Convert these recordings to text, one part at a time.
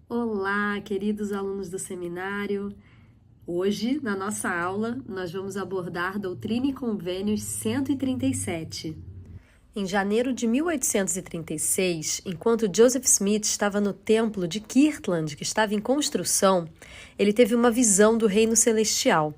Olá, queridos alunos do seminário. Hoje, na nossa aula, nós vamos abordar Doutrina e Convênios 137. Em janeiro de 1836, enquanto Joseph Smith estava no templo de Kirtland, que estava em construção, ele teve uma visão do reino celestial.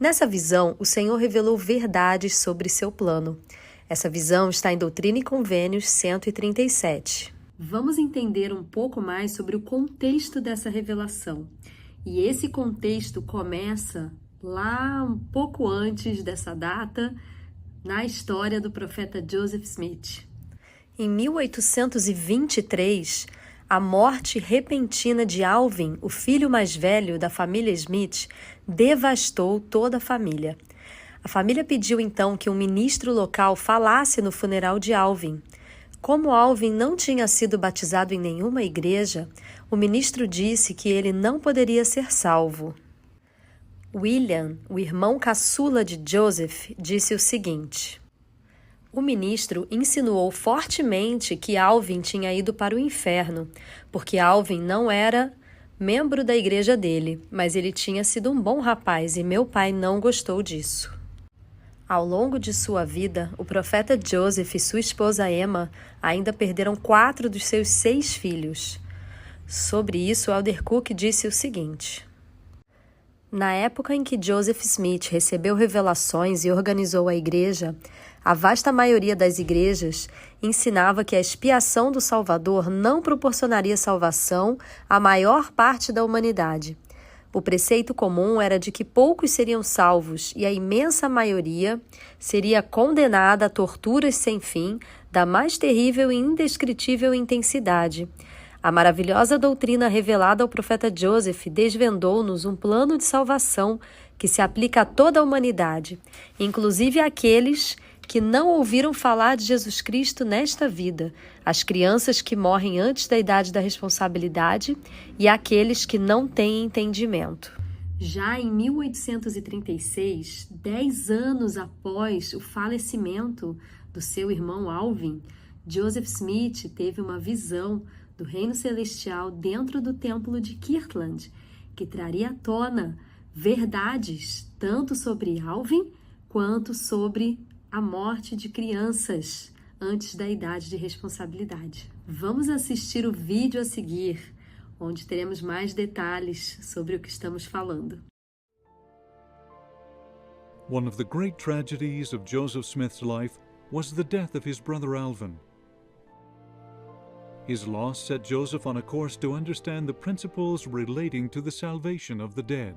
Nessa visão, o Senhor revelou verdades sobre seu plano. Essa visão está em Doutrina e Convênios 137. Vamos entender um pouco mais sobre o contexto dessa revelação. E esse contexto começa lá um pouco antes dessa data, na história do profeta Joseph Smith. Em 1823, a morte repentina de Alvin, o filho mais velho da família Smith, devastou toda a família. A família pediu então que um ministro local falasse no funeral de Alvin. Como Alvin não tinha sido batizado em nenhuma igreja, o ministro disse que ele não poderia ser salvo. William, o irmão caçula de Joseph, disse o seguinte: o ministro insinuou fortemente que Alvin tinha ido para o inferno, porque Alvin não era membro da igreja dele, mas ele tinha sido um bom rapaz e meu pai não gostou disso. Ao longo de sua vida, o profeta Joseph e sua esposa Emma ainda perderam 4 dos seus 6 filhos. Sobre isso, Elder Cook disse o seguinte: na época em que Joseph Smith recebeu revelações e organizou a igreja, a vasta maioria das igrejas ensinava que a expiação do Salvador não proporcionaria salvação à maior parte da humanidade. O preceito comum era de que poucos seriam salvos e a imensa maioria seria condenada a torturas sem fim, da mais terrível e indescritível intensidade. A maravilhosa doutrina revelada ao profeta Joseph desvendou-nos um plano de salvação que se aplica a toda a humanidade, inclusive àqueles que não ouviram falar de Jesus Cristo nesta vida, as crianças que morrem antes da idade da responsabilidade e aqueles que não têm entendimento. Já em 1836, 10 anos após o falecimento do seu irmão Alvin, Joseph Smith teve uma visão do reino celestial dentro do templo de Kirtland, que traria à tona verdades tanto sobre Alvin quanto sobre a morte de crianças antes da idade de responsabilidade. Vamos assistir o vídeo a seguir, onde teremos mais detalhes sobre o que estamos falando. One of the great tragedies of Joseph Smith's life was the death of his brother Alvin. His loss set Joseph on a course to understand the principles relating to the salvation of the dead.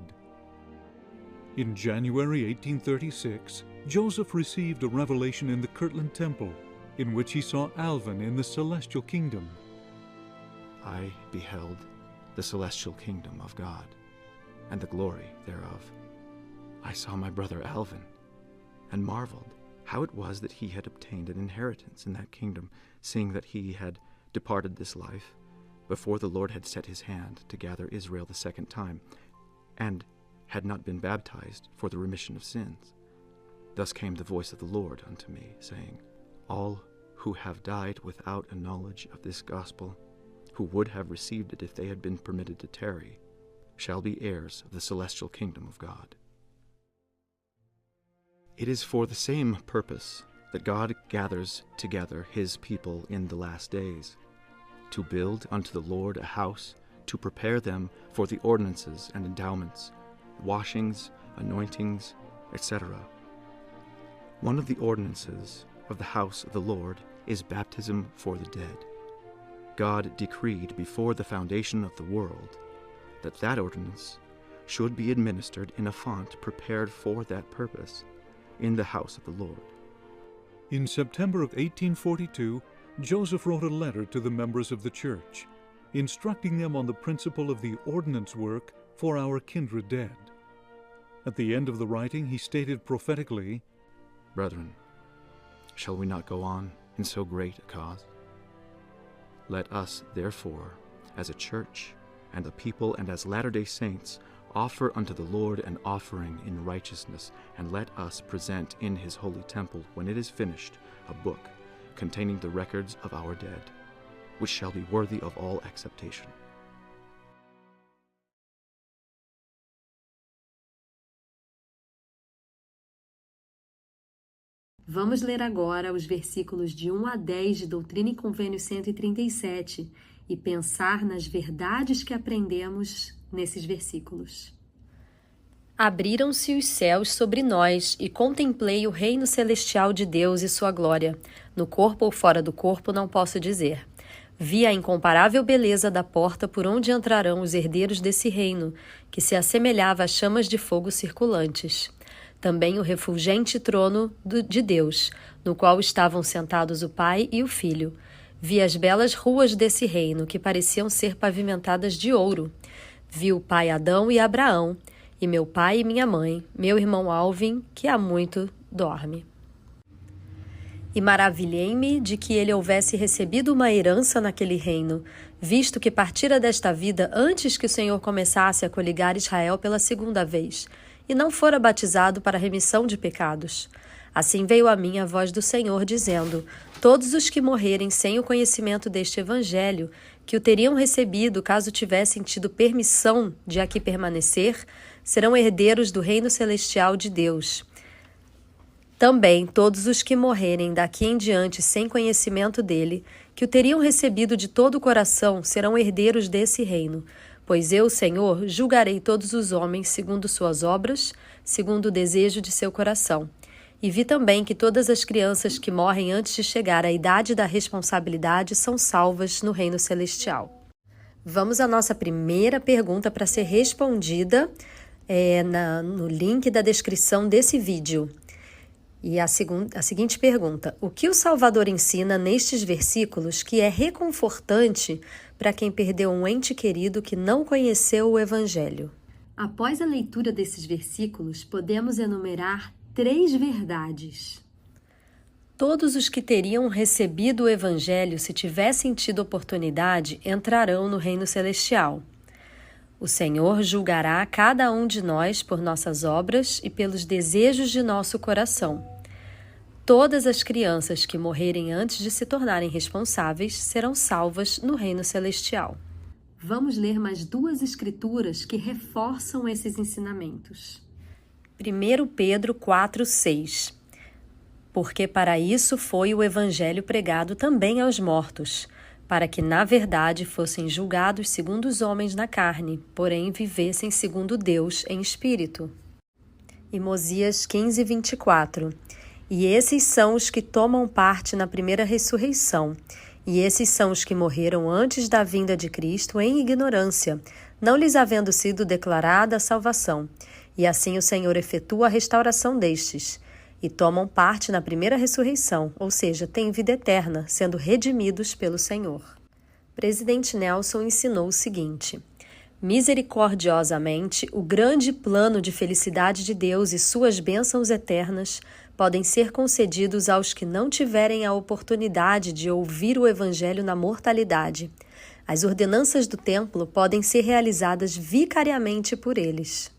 In January 1836, Joseph received a revelation in the Kirtland Temple, in which he saw Alvin in the celestial kingdom. I beheld the celestial kingdom of God, and the glory thereof. I saw my brother Alvin, and marveled how it was that he had obtained an inheritance in that kingdom, seeing that he had departed this life before the Lord had set his hand to gather Israel the second time, and had not been baptized for the remission of sins. Thus came the voice of the Lord unto me, saying, all who have died without a knowledge of this gospel, who would have received it if they had been permitted to tarry, shall be heirs of the celestial kingdom of God. It is for the same purpose that God gathers together his people in the last days, to build unto the Lord a house, to prepare them for the ordinances and endowments, washings, anointings, etc. One of the ordinances of the house of the Lord is baptism for the dead. God decreed before the foundation of the world that that ordinance should be administered in a font prepared for that purpose in the house of the Lord. In September of 1842, Joseph wrote a letter to the members of the church, instructing them on the principle of the ordinance work for our kindred dead. At the end of the writing, he stated prophetically, Brethren, shall we not go on in so great a cause? Let us, therefore, as a church and a people and as Latter-day Saints, offer unto the Lord an offering in righteousness, and let us present in his holy temple, when it is finished, a book containing the records of our dead, which shall be worthy of all acceptation. Vamos ler agora os versículos de 1 a 10 de Doutrina e Convênio 137 e pensar nas verdades que aprendemos nesses versículos. Abriram-se os céus sobre nós e contemplei o reino celestial de Deus e sua glória. No corpo ou fora do corpo não posso dizer. Vi a incomparável beleza da porta por onde entrarão os herdeiros desse reino, que se assemelhava a chamas de fogo circulantes. Também o refulgente trono de Deus, no qual estavam sentados o Pai e o Filho. Vi as belas ruas desse reino, que pareciam ser pavimentadas de ouro. Vi o pai Adão e Abraão, e meu pai e minha mãe, meu irmão Alvin, que há muito dorme. E maravilhei-me de que ele houvesse recebido uma herança naquele reino, visto que partira desta vida antes que o Senhor começasse a coligar Israel pela segunda vez, e não fora batizado para a remissão de pecados. Assim veio a mim a voz do Senhor, dizendo: todos os que morrerem sem o conhecimento deste evangelho, que o teriam recebido caso tivessem tido permissão de aqui permanecer, serão herdeiros do reino celestial de Deus. Também todos os que morrerem daqui em diante sem conhecimento dele, que o teriam recebido de todo o coração, serão herdeiros desse reino. Pois eu, Senhor, julgarei todos os homens segundo suas obras, segundo o desejo de seu coração. E vi também que todas as crianças que morrem antes de chegar à idade da responsabilidade são salvas no reino celestial. Vamos à nossa primeira pergunta para ser respondida no link da descrição desse vídeo. E a seguinte pergunta: o que o Salvador ensina nestes versículos que é reconfortante para quem perdeu um ente querido que não conheceu o Evangelho? Após a leitura desses versículos, podemos enumerar 3 verdades. Todos os que teriam recebido o Evangelho, se tivessem tido oportunidade, entrarão no reino celestial. O Senhor julgará cada um de nós por nossas obras e pelos desejos de nosso coração. Todas as crianças que morrerem antes de se tornarem responsáveis serão salvas no reino celestial. Vamos ler mais 2 escrituras que reforçam esses ensinamentos. 1 Pedro 4:6. Porque para isso foi o evangelho pregado também aos mortos, para que na verdade fossem julgados segundo os homens na carne, porém vivessem segundo Deus em espírito. E Mosias 15:24. E esses são os que tomam parte na primeira ressurreição, e esses são os que morreram antes da vinda de Cristo em ignorância, não lhes havendo sido declarada a salvação. E assim o Senhor efetua a restauração destes, e tomam parte na primeira ressurreição, ou seja, têm vida eterna, sendo redimidos pelo Senhor. Presidente Nelson ensinou o seguinte: misericordiosamente, o grande plano de felicidade de Deus e suas bênçãos eternas podem ser concedidos aos que não tiverem a oportunidade de ouvir o Evangelho na mortalidade. As ordenanças do templo podem ser realizadas vicariamente por eles.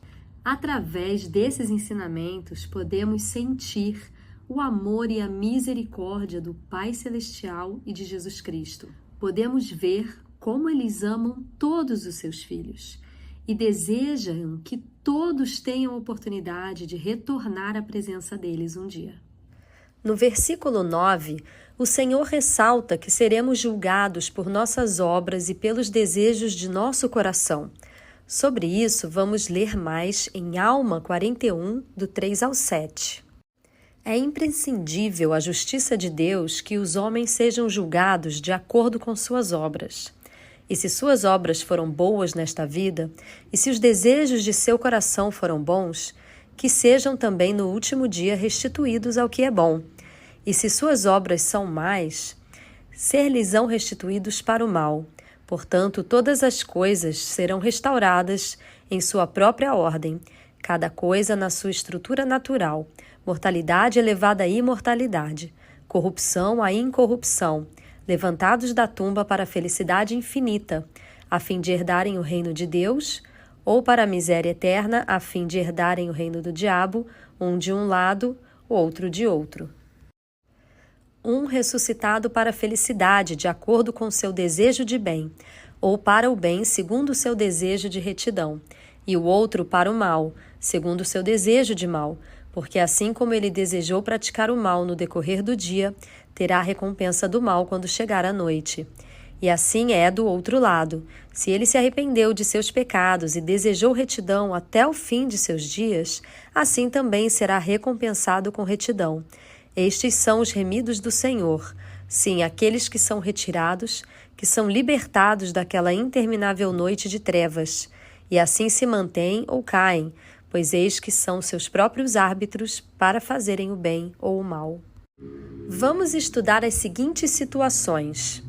Através desses ensinamentos, podemos sentir o amor e a misericórdia do Pai Celestial e de Jesus Cristo. Podemos ver como eles amam todos os seus filhos e desejam que todos tenham a oportunidade de retornar à presença deles um dia. No versículo 9, o Senhor ressalta que seremos julgados por nossas obras e pelos desejos de nosso coração. Sobre isso, vamos ler mais em Alma 41, do 3 ao 7. É imprescindível à justiça de Deus que os homens sejam julgados de acordo com suas obras. E se suas obras foram boas nesta vida, e se os desejos de seu coração foram bons, que sejam também no último dia restituídos ao que é bom. E se suas obras são más, ser-lhes-ão restituídos para o mal. Portanto, todas as coisas serão restauradas em sua própria ordem, cada coisa na sua estrutura natural, mortalidade elevada à imortalidade, corrupção à incorrupção, levantados da tumba para a felicidade infinita, a fim de herdarem o reino de Deus, ou para a miséria eterna, a fim de herdarem o reino do diabo, um de um lado, outro de outro. Um ressuscitado para a felicidade, de acordo com seu desejo de bem, ou para o bem, segundo o seu desejo de retidão, e o outro para o mal, segundo o seu desejo de mal, porque assim como ele desejou praticar o mal no decorrer do dia, terá a recompensa do mal quando chegar a noite. E assim é do outro lado. Se ele se arrependeu de seus pecados e desejou retidão até o fim de seus dias, assim também será recompensado com retidão. Estes são os remidos do Senhor, sim, aqueles que são retirados, que são libertados daquela interminável noite de trevas, e assim se mantêm ou caem, pois eis que são seus próprios árbitros para fazerem o bem ou o mal. Vamos estudar as seguintes situações.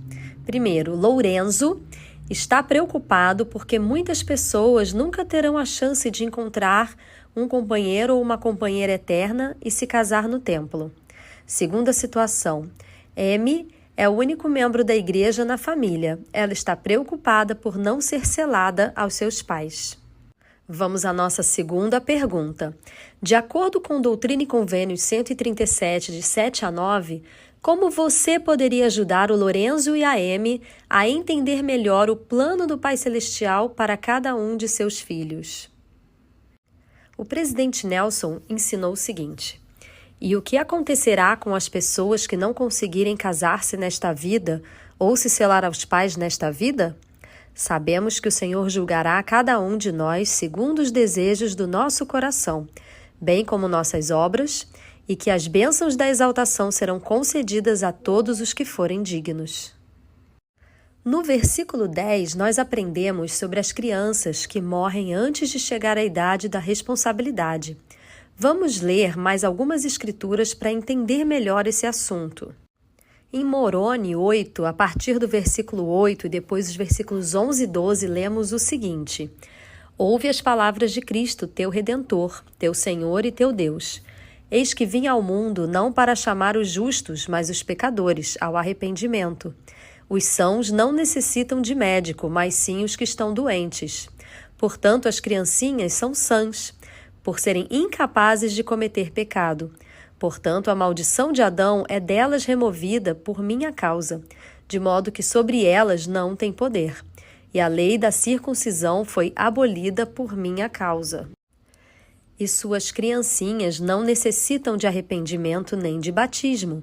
Primeiro, Lourenço está preocupado porque muitas pessoas nunca terão a chance de encontrar um companheiro ou uma companheira eterna e se casar no templo. Segunda situação, M é o único membro da igreja na família. Ela está preocupada por não ser selada aos seus pais. Vamos à nossa segunda pergunta. De acordo com Doutrina e Convênios 137, de 7 a 9, como você poderia ajudar o Lourenço e a Amy a entender melhor o plano do Pai Celestial para cada um de seus filhos? O presidente Nelson ensinou o seguinte: e o que acontecerá com as pessoas que não conseguirem casar-se nesta vida ou se selar aos pais nesta vida? Sabemos que o Senhor julgará cada um de nós segundo os desejos do nosso coração, bem como nossas obras, e que as bênçãos da exaltação serão concedidas a todos os que forem dignos. No versículo 10, nós aprendemos sobre as crianças que morrem antes de chegar à idade da responsabilidade. Vamos ler mais algumas escrituras para entender melhor esse assunto. Em Moroni 8, a partir do versículo 8 e depois os versículos 11 e 12, lemos o seguinte: Ouve as palavras de Cristo, teu Redentor, teu Senhor e teu Deus. Eis que vim ao mundo não para chamar os justos, mas os pecadores, ao arrependimento. Os sãos não necessitam de médico, mas sim os que estão doentes. Portanto, as criancinhas são sãs, por serem incapazes de cometer pecado. Portanto, a maldição de Adão é delas removida por minha causa, de modo que sobre elas não tem poder. E a lei da circuncisão foi abolida por minha causa. E suas criancinhas não necessitam de arrependimento nem de batismo.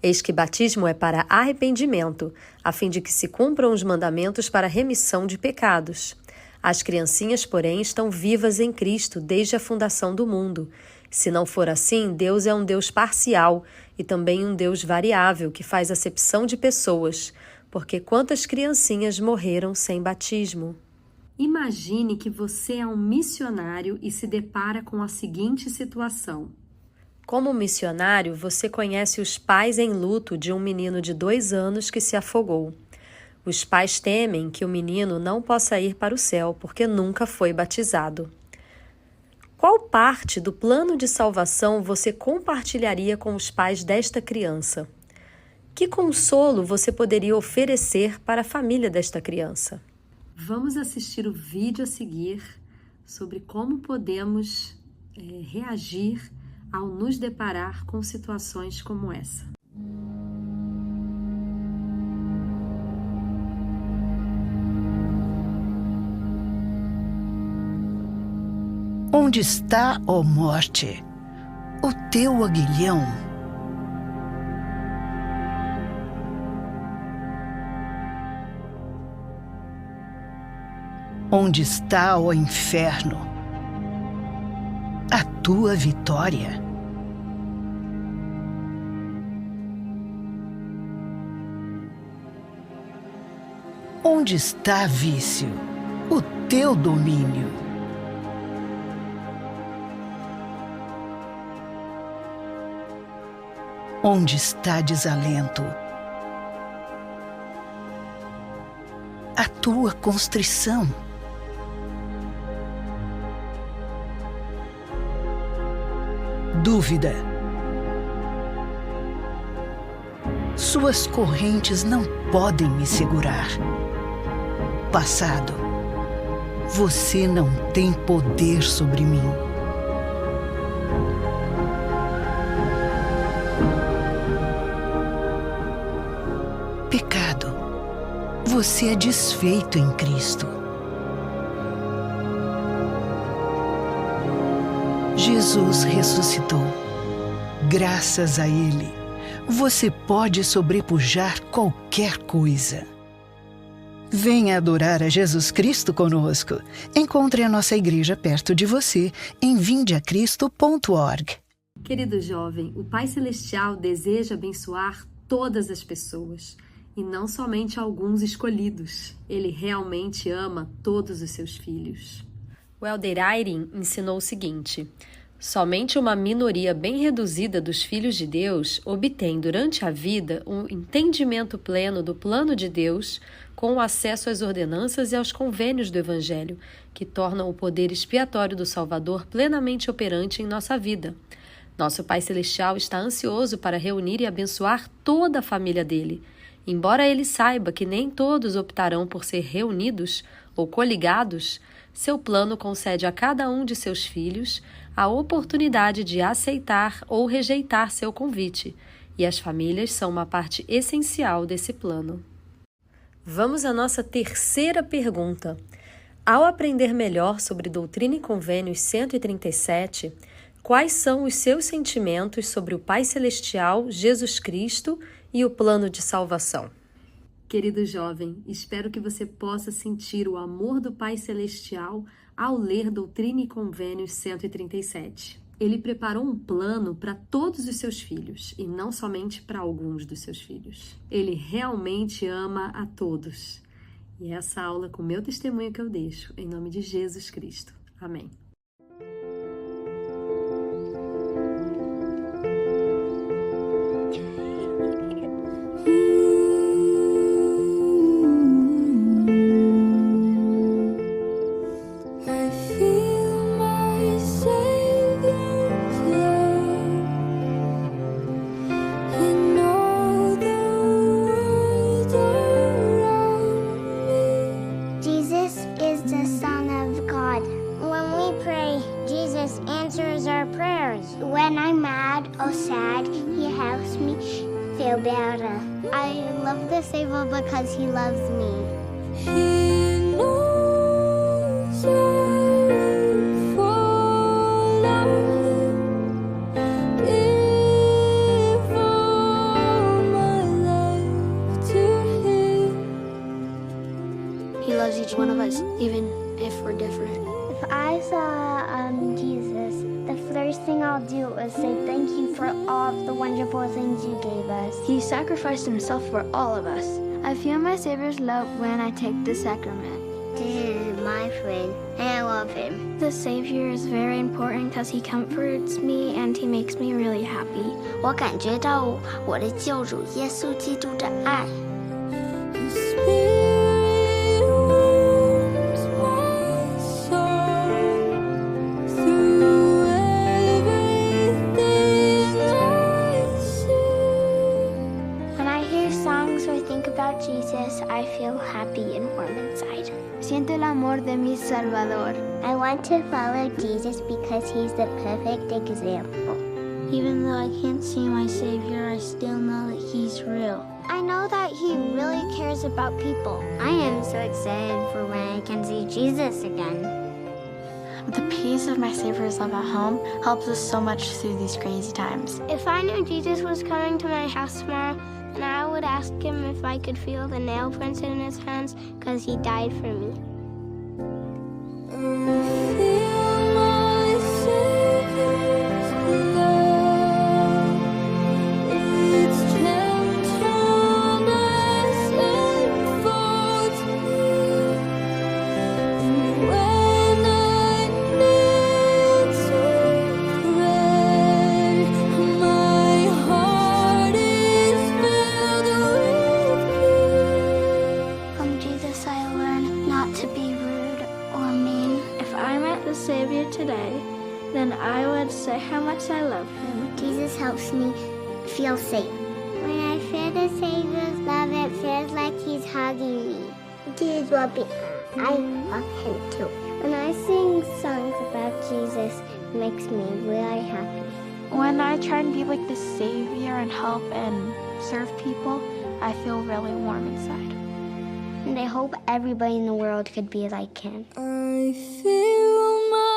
Eis que batismo é para arrependimento, a fim de que se cumpram os mandamentos para remissão de pecados. As criancinhas, porém, estão vivas em Cristo desde a fundação do mundo. Se não for assim, Deus é um Deus parcial e também um Deus variável, que faz acepção de pessoas, porque quantas criancinhas morreram sem batismo? Imagine que você é um missionário e se depara com a seguinte situação. Como missionário, você conhece os pais em luto de um menino de 2 anos que se afogou. Os pais temem que o menino não possa ir para o céu porque nunca foi batizado. Qual parte do plano de salvação você compartilharia com os pais desta criança? Que consolo você poderia oferecer para a família desta criança? Vamos assistir o vídeo a seguir sobre como podemos reagir ao nos deparar com situações como essa. Onde está, ó morte, o teu aguilhão? Onde está, ó inferno, a tua vitória? Onde está, vício, o teu domínio? Onde está, desalento, a tua constrição? Dúvida. Suas correntes não podem me segurar. Passado. Você não tem poder sobre mim. Pecado. Você é desfeito em Cristo. Jesus ressuscitou. Graças a Ele, você pode sobrepujar qualquer coisa. Venha adorar a Jesus Cristo conosco. Encontre a nossa igreja perto de você em vindeacristo.org. Querido jovem, o Pai Celestial deseja abençoar todas as pessoas e não somente alguns escolhidos. Ele realmente ama todos os seus filhos. O Elder Eyring ensinou o seguinte: somente uma minoria bem reduzida dos filhos de Deus obtém durante a vida um entendimento pleno do plano de Deus com o acesso às ordenanças e aos convênios do Evangelho, que tornam o poder expiatório do Salvador plenamente operante em nossa vida. Nosso Pai Celestial está ansioso para reunir e abençoar toda a família dele. Embora ele saiba que nem todos optarão por ser reunidos ou coligados, seu plano concede a cada um de seus filhos a oportunidade de aceitar ou rejeitar seu convite, e as famílias são uma parte essencial desse plano. Vamos à nossa terceira pergunta. Ao aprender melhor sobre Doutrina e Convênios 137, quais são os seus sentimentos sobre o Pai Celestial, Jesus Cristo e o plano de salvação? Querido jovem, espero que você possa sentir o amor do Pai Celestial ao ler Doutrina e Convênios 137. Ele preparou um plano para todos os seus filhos e não somente para alguns dos seus filhos. Ele realmente ama a todos. E é essa aula com o meu testemunho que eu deixo, em nome de Jesus Cristo. Amém. When I'm mad or sad, he helps me feel better. I love the Savior because he loves me. He knows I follow him. Give all my life to him. He loves each one of us, even if we're different. If I saw Jesus, the first thing I'll do is say thank you for all of the wonderful things you gave us. He sacrificed himself for all of us. I feel my Savior's love when I take the sacrament. Jesus is my friend, and I love him. The Savior is very important because he comforts me and he makes me really happy. 我感觉到我的救主耶稣基督的爱。Jesus, I feel happy and warm inside. Siento el amor de mi Salvador. I want to follow Jesus because he's the perfect example. Even though I can't see my Savior, I still know that he's real. I know that he really cares about people. I am so excited for when I can see Jesus again. The peace of my Savior's love at home helps us so much through these crazy times. If I knew Jesus was coming to my house tomorrow, and I would ask him if I could feel the nail prints in his hands because he died for me. Savior today, then I would say how much I love him. Jesus helps me feel safe. When I feel the Savior's love, it feels like he's hugging me. Jesus will be, I love him too. When I sing songs about Jesus, it makes me really happy. When I try and be like the Savior and help and serve people, I feel really warm inside. And I hope everybody in the world could be like him. I feel my